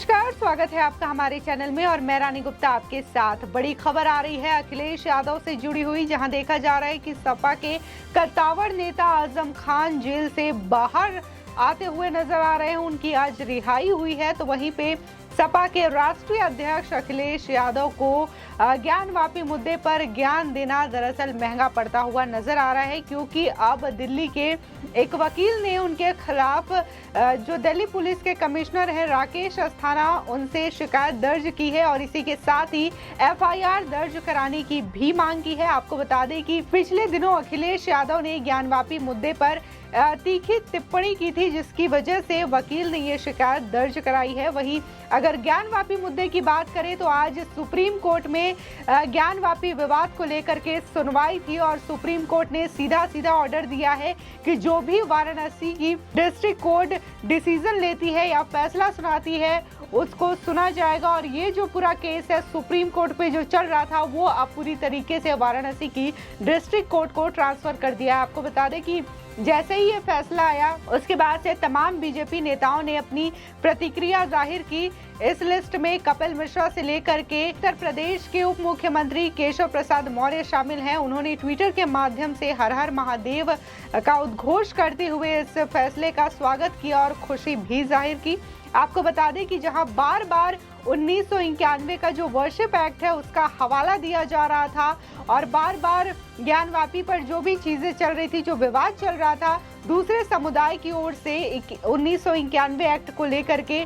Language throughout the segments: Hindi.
नमस्कार, स्वागत है आपका हमारे चैनल में और मैं रानी गुप्ता आपके साथ। बड़ी खबर आ रही है अखिलेश यादव से जुड़ी हुई, जहां देखा जा रहा है कि सपा के कद्दावर नेता आजम खान जेल से बाहर आते हुए नजर आ रहे हैं। उनकी आज रिहाई हुई है। तो वहीं पे सपा के राष्ट्रीय अध्यक्ष अखिलेश यादव को ज्ञानवापी मुद्दे पर ज्ञान देना दरअसल महंगा पड़ता हुआ नजर आ रहा है, क्योंकि अब दिल्ली के एक वकील ने उनके खिलाफ जो दिल्ली पुलिस के कमिश्नर हैं राकेश अस्थाना, उनसे शिकायत दर्ज की है और इसी के साथ ही एफआईआर दर्ज कराने की भी मांग की है। आपको बता दें कि पिछले दिनों अखिलेश यादव ने ज्ञानवापी मुद्दे पर तीखी टिप्पणी की थी, जिसकी वजह से वकील ने ये शिकायत दर्ज कराई है। वहीं अगर ज्ञानवापी मुद्दे की बात करें तो आज सुप्रीम कोर्ट में ज्ञानवापी विवाद को लेकर के सुनवाई थी और सुप्रीम कोर्ट ने सीधा ऑर्डर दिया है कि जो भी वाराणसी की डिस्ट्रिक्ट कोर्ट डिसीजन लेती है या फैसला सुनाती है उसको सुना जाएगा। और ये जो पूरा केस है सुप्रीम कोर्ट पे जो चल रहा था वो अब पूरी तरीके से वाराणसी की डिस्ट्रिक्ट कोर्ट को ट्रांसफर कर दिया है। आपको बता दें कि जैसे ही ये फैसला आया उसके बाद से तमाम बीजेपी नेताओं ने अपनी प्रतिक्रिया जाहिर की। इस लिस्ट में कपिल मिश्रा से लेकर के उत्तर प्रदेश के उप मुख्यमंत्री केशव प्रसाद मौर्य शामिल हैं। उन्होंने ट्विटर के माध्यम से हर हर महादेव का उद्घोष करते हुए इस फैसले का स्वागत किया और खुशी भी जाहिर की। आपको बता दें कि जहां बार बार 1991 का जो वर्शिप एक्ट है उसका हवाला दिया जा रहा था और बार बार ज्ञानवापी पर जो भी चीजें चल रही थी, जो विवाद चल रहा था, दूसरे समुदाय की ओर से 1991 एक्ट को लेकर के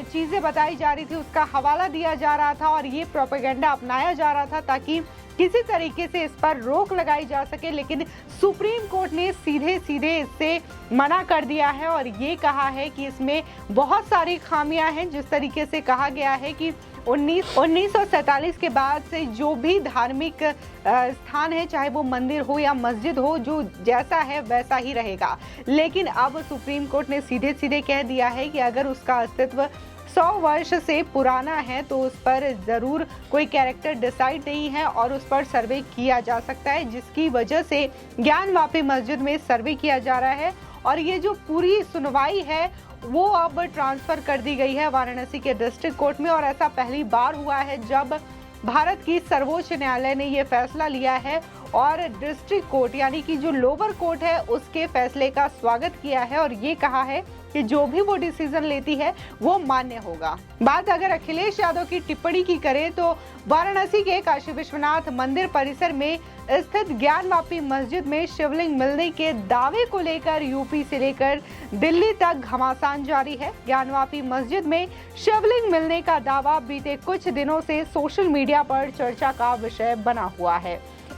चीजें बताई जा रही थी, उसका हवाला दिया जा रहा था और ये प्रोपेगेंडा अपनाया जा रहा था ताकि किसी तरीके से इस पर रोक लगाई जा सके। लेकिन सुप्रीम कोर्ट ने सीधे इससे मना कर दिया है और ये कहा है कि इसमें बहुत सारी खामियां हैं। जिस तरीके से कहा गया है कि 1947 के बाद से जो भी धार्मिक स्थान है, चाहे वो मंदिर हो या मस्जिद हो, जो जैसा है वैसा ही रहेगा। लेकिन अब सुप्रीम कोर्ट ने सीधे कह दिया है कि अगर उसका अस्तित्व 100 वर्ष से पुराना है तो उस पर जरूर कोई कैरेक्टर डिसाइड नहीं है और उस पर सर्वे किया जा सकता है, जिसकी वजह से ज्ञानवापी मस्जिद में सर्वे किया जा रहा है। और ये जो पूरी सुनवाई है वो अब ट्रांसफर कर दी गई है वाराणसी के डिस्ट्रिक्ट कोर्ट में और ऐसा पहली बार हुआ है जब भारत की सर्वोच्च न्यायालय ने ये फैसला लिया है और डिस्ट्रिक्ट कोर्ट यानी कि जो लोअर कोर्ट है उसके फैसले का स्वागत किया है और ये कहा है कि जो भी वो डिसीजन लेती है वो मान्य होगा। बात अगर अखिलेश यादव की टिप्पणी की करें तो वाराणसी के काशी विश्वनाथ मंदिर परिसर में स्थित ज्ञानवापी मस्जिद में शिवलिंग मिलने के दावे को लेकर यूपी से लेकर दिल्ली तक घमासान जारी है। ज्ञानवापी मस्जिद में शिवलिंग मिलने का दावा बीते कुछ दिनों से सोशल मीडिया पर चर्चा का विषय बना हुआ है।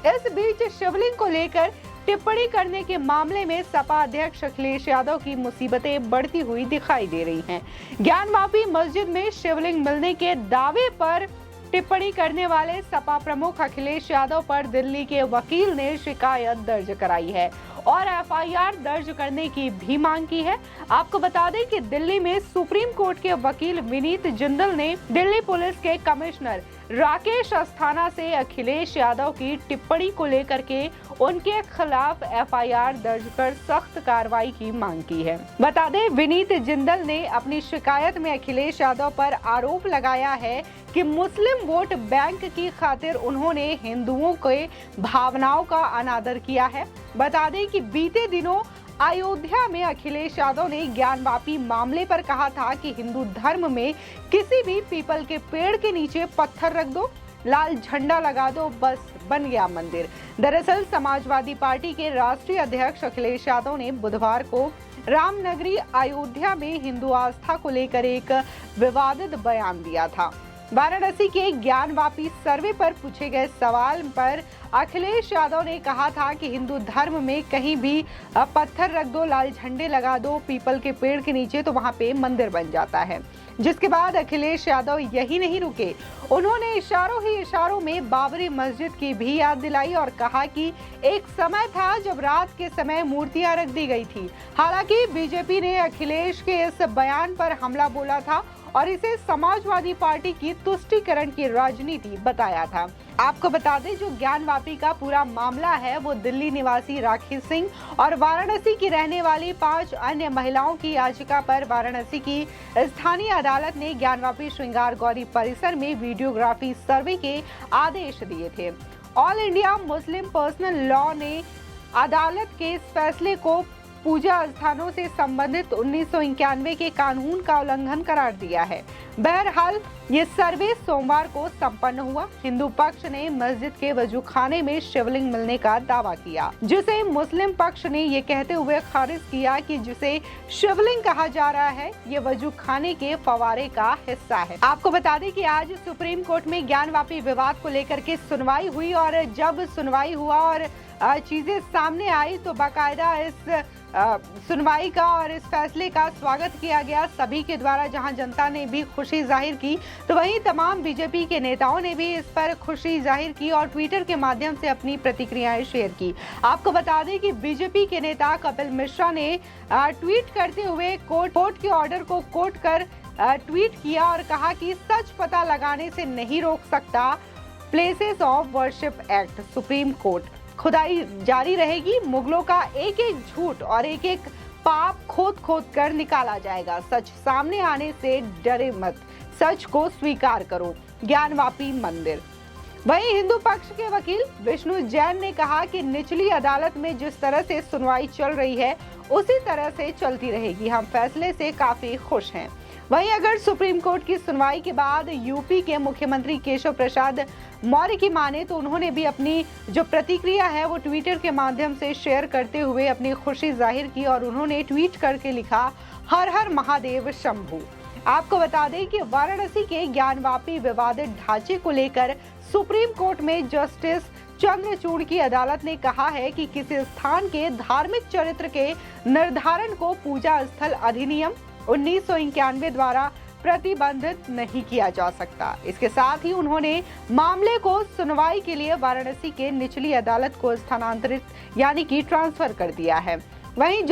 इस बीच शिवलिंग को लेकर टिप्पणी करने के मामले में सपा अध्यक्ष अखिलेश यादव की मुसीबतें बढ़ती हुई दिखाई दे रही हैं। ज्ञानवापी मस्जिद में शिवलिंग मिलने के दावे पर टिप्पणी करने वाले सपा प्रमुख अखिलेश यादव पर दिल्ली के वकील ने शिकायत दर्ज कराई है और एफआईआर दर्ज करने की भी मांग की है। आपको बता दें कि दिल्ली में सुप्रीम कोर्ट के वकील विनीत जिंदल ने दिल्ली पुलिस के कमिश्नर राकेश अस्थाना से अखिलेश यादव की टिप्पणी को लेकर के उनके खिलाफ एफआईआर दर्ज कर सख्त कार्रवाई की मांग की है। बता दें विनीत जिंदल ने अपनी शिकायत में अखिलेश यादव पर आरोप लगाया है कि मुस्लिम वोट बैंक की खातिर उन्होंने हिंदुओं के भावनाओं का अनादर किया है। बता दें कि बीते दिनों अयोध्या में अखिलेश यादव ने ज्ञानवापी मामले पर कहा था कि हिंदू धर्म में किसी भी पीपल के पेड़ के नीचे पत्थर रख दो, लाल झंडा लगा दो, बस बन गया मंदिर। दरअसल समाजवादी पार्टी के राष्ट्रीय अध्यक्ष अखिलेश यादव ने बुधवार को रामनगरी अयोध्या में हिंदू आस्था को लेकर एक विवादित बयान दिया था। वाराणसी के ज्ञानवापी सर्वे पर पूछे गए सवाल पर अखिलेश यादव ने कहा था कि हिंदू धर्म में कहीं भी पत्थर रख दो, लाल झंडे लगा दो पीपल के पेड़ के नीचे तो वहां पे मंदिर बन जाता है। जिसके बाद अखिलेश यादव यही नहीं रुके, उन्होंने इशारों में बाबरी मस्जिद की भी याद दिलाई और कहा कि एक समय था जब रात के समय मूर्तियां रख दी गई थी। हालांकि बीजेपी ने अखिलेश के इस बयान पर हमला बोला था और इसे समाजवादी पार्टी की तुष्टीकरण की राजनीति बताया था। आपको बता दें, जो ज्ञानवापी का पूरा मामला है वो दिल्ली निवासी राखी सिंह और वाराणसी की रहने वाली 5 अन्य महिलाओं की याचिका पर वाराणसी की स्थानीय अदालत ने ज्ञानवापी श्रृंगार गौरी परिसर में वीडियोग्राफी सर्वे के आदेश दिए थे। All India Muslim personal law ने अदालत के इस फैसले को पूजा स्थानों से संबंधित 1991 के कानून का उल्लंघन करार दिया है। बहरहाल ये सर्वे सोमवार को संपन्न हुआ। हिंदू पक्ष ने मस्जिद के वजूखाने में शिवलिंग मिलने का दावा किया, जिसे मुस्लिम पक्ष ने ये कहते हुए खारिज किया कि जिसे शिवलिंग कहा जा रहा है ये वजूखाने के फवारे का हिस्सा है। आपको बता दें कि आज सुप्रीम कोर्ट में ज्ञानवापी विवाद को लेकर के सुनवाई हुई और जब सुनवाई हुआ और चीजें सामने आई तो बाकायदा इस सुनवाई का और इस फैसले का स्वागत किया गया सभी के द्वारा। जहां जनता ने भी खुशी जाहिर की तो वहीं तमाम बीजेपी के नेताओं ने भी इस पर खुशी जाहिर की और ट्विटर के माध्यम से अपनी प्रतिक्रियाएं शेयर की। आपको बता दें कि बीजेपी के नेता कपिल मिश्रा ने ट्वीट करते हुए कोर्ट के ऑर्डर को कोट कर ट्वीट किया और कहा कि सच पता लगाने से नहीं रोक सकता places of worship act. Supreme court खुदाई जारी रहेगी। मुगलों का एक एक झूठ और एक एक पाप खोद खोद कर निकाला जाएगा। सच सामने आने से डरे मत, सच को स्वीकार करो। ज्ञानवापी मंदिर। वहीं हिंदू पक्ष के वकील विष्णु जैन ने कहा कि निचली अदालत में जिस तरह से सुनवाई चल रही है उसी तरह से चलती रहेगी। हम फैसले से काफी खुश हैं। वहीं अगर सुप्रीम कोर्ट की सुनवाई के बाद यूपी के मुख्यमंत्री केशव प्रसाद मौर्य की माने तो उन्होंने भी अपनी जो प्रतिक्रिया है वो ट्विटर के माध्यम से शेयर करते हुए अपनी खुशी जाहिर की और उन्होंने ट्वीट करके लिखा, हर हर महादेव शंभू। आपको बता दें कि वाराणसी के ज्ञानवापी विवादित ढांचे को लेकर सुप्रीम कोर्ट में जस्टिस चंद्रचूड़ की अदालत ने कहा है कि किसी स्थान के धार्मिक चरित्र के निर्धारण को पूजा स्थल अधिनियम 1991 द्वारा प्रतिबंधित नहीं किया जा सकता। इसके साथ ही उन्होंने मामले को सुनवाई के लिए वाराणसी के निचली अदालत को स्थानांतरित यानी कि ट्रांसफर कर दिया है। वहीं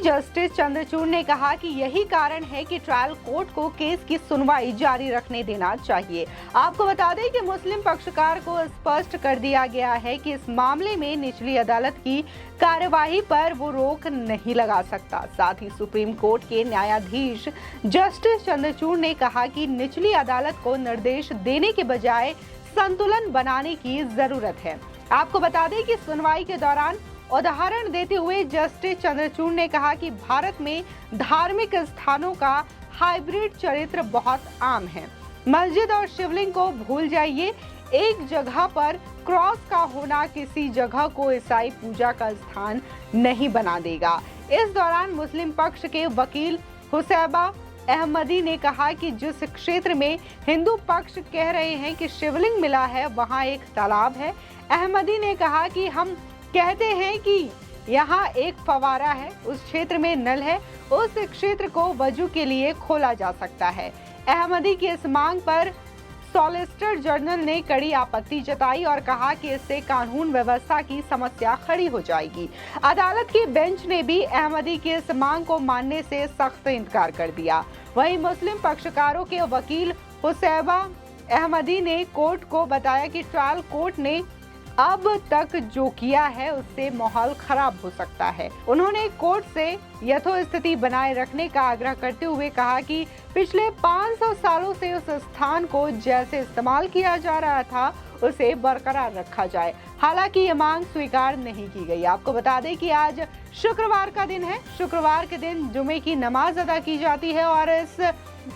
जस्टिस चंद्रचूड़ ने कहा कि यही कारण है कि ट्रायल कोर्ट को केस की सुनवाई जारी रखने देना चाहिए। आपको बता दें कि मुस्लिम पक्षकार को स्पष्ट कर दिया गया है कि इस मामले में निचली अदालत की कार्यवाही पर वो रोक नहीं लगा सकता। साथ ही सुप्रीम कोर्ट के न्यायाधीश जस्टिस चंद्रचूड़ ने कहा कि निचली अदालत को निर्देश देने के बजाय संतुलन बनाने की जरूरत है। आपको बता दें कि सुनवाई के दौरान उदाहरण देते हुए जस्टिस चंद्रचूड़ ने कहा कि भारत में धार्मिक स्थानों का हाइब्रिड चरित्र बहुत आम है। मस्जिद और शिवलिंग को भूल जाइए। एक जगह पर क्रॉस का होना किसी जगह को ईसाई पूजा का स्थान नहीं बना देगा। इस दौरान मुस्लिम पक्ष के वकील हुसैबा अहमदी ने कहा कि जिस क्षेत्र में हिंदू पक्ष कह रहे हैं कि शिवलिंग मिला है वहां एक तालाब है। अहमदी ने कहा कि हम कहते हैं कि यहाँ एक फवारा है, उस क्षेत्र में नल है, उस क्षेत्र को वजू के लिए खोला जा सकता है। अहमदी की इस मांग पर सॉलिसिटर जनरल ने कड़ी आपत्ति जताई और कहा कि इससे कानून व्यवस्था की समस्या खड़ी हो जाएगी। अदालत की बेंच ने भी अहमदी की इस मांग को मानने से सख्त इनकार कर दिया। वहीं मुस्लिम पक्षकारों के वकील हुसैबा अहमदी ने कोर्ट को बताया कि ट्रायल कोर्ट ने अब तक जो किया है उससे माहौल खराब हो सकता है। उन्होंने कोर्ट से यथोस्थिति बनाए रखने का आग्रह करते हुए कहा कि पिछले 500 सालों से उस स्थान को जैसे इस्तेमाल किया जा रहा था उसे बरकरार रखा जाए। हालांकि ये मांग स्वीकार नहीं की गई। आपको बता दें कि आज शुक्रवार का दिन है। शुक्रवार के दिन जुमे की नमाज अदा की जाती है और इस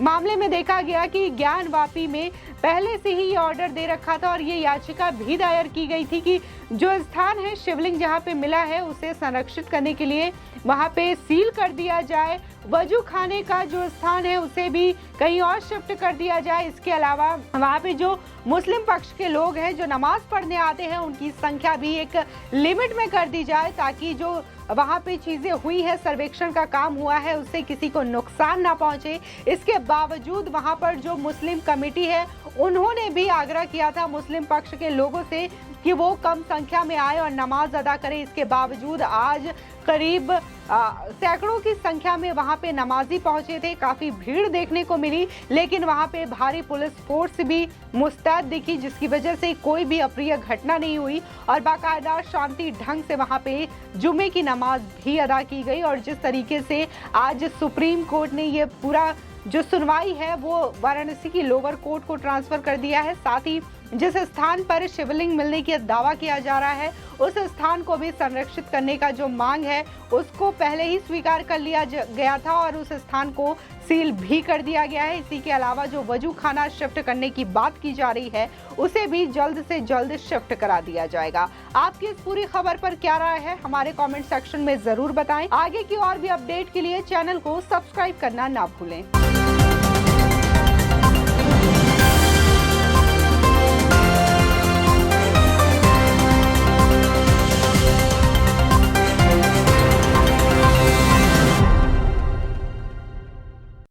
मामले में देखा गया कि ज्ञानवापी में पहले से ही ऑर्डर दे रखा था और ये याचिका भी दायर की गई थी कि जो स्थान है शिवलिंग जहां पे मिला है उसे संरक्षित करने के लिए वहां पे सील कर दिया जाए। वजू खाने का जो स्थान है उसे भी कहीं और शिफ्ट कर दिया जाए। इसके अलावा वहां पे जो मुस्लिम पक्ष के लोग हैं जो नमाज पढ़ने आते हैं उनकी संख्या भी एक लिमिट में कर दी जाए ताकि जो वहां पे चीजें हुई है, सर्वेक्षण का काम हुआ है, उससे किसी को नुकसान ना पहुंचे। इसके बावजूद वहां पर जो मुस्लिम कमेटी है उन्होंने भी आग्रह किया था मुस्लिम पक्ष के लोगों से कि वो कम संख्या में आए और नमाज अदा करें। इसके बावजूद आज करीब सैकड़ों की संख्या में वहां पे नमाजी पहुंचे थे। काफी भीड़ देखने को मिली, लेकिन वहां पे भारी पुलिस फोर्स भी मुस्तैद दिखी, जिसकी वजह से कोई भी अप्रिय घटना नहीं हुई और बाकायदा शांति ढंग से वहां पे जुमे की नमाज भी अदा की गई। और जिस तरीके से आज सुप्रीम कोर्ट ने ये पूरा जो सुनवाई है वो वाराणसी की लोअर कोर्ट को ट्रांसफर कर दिया है। साथ ही जिस स्थान पर शिवलिंग मिलने की दावा किया जा रहा है उस स्थान को भी संरक्षित करने का जो मांग है उसको पहले ही स्वीकार कर लिया गया था और उस स्थान को सील भी कर दिया गया है। इसी के अलावा जो वजू खाना शिफ्ट करने की बात की जा रही है उसे भी जल्द से जल्द शिफ्ट करा दिया जाएगा। आपकी इस पूरी खबर पर क्या राय है हमारे कमेंट सेक्शन में जरूर बताएं। आगे की और भी अपडेट के लिए चैनल को सब्सक्राइब करना ना भूलें।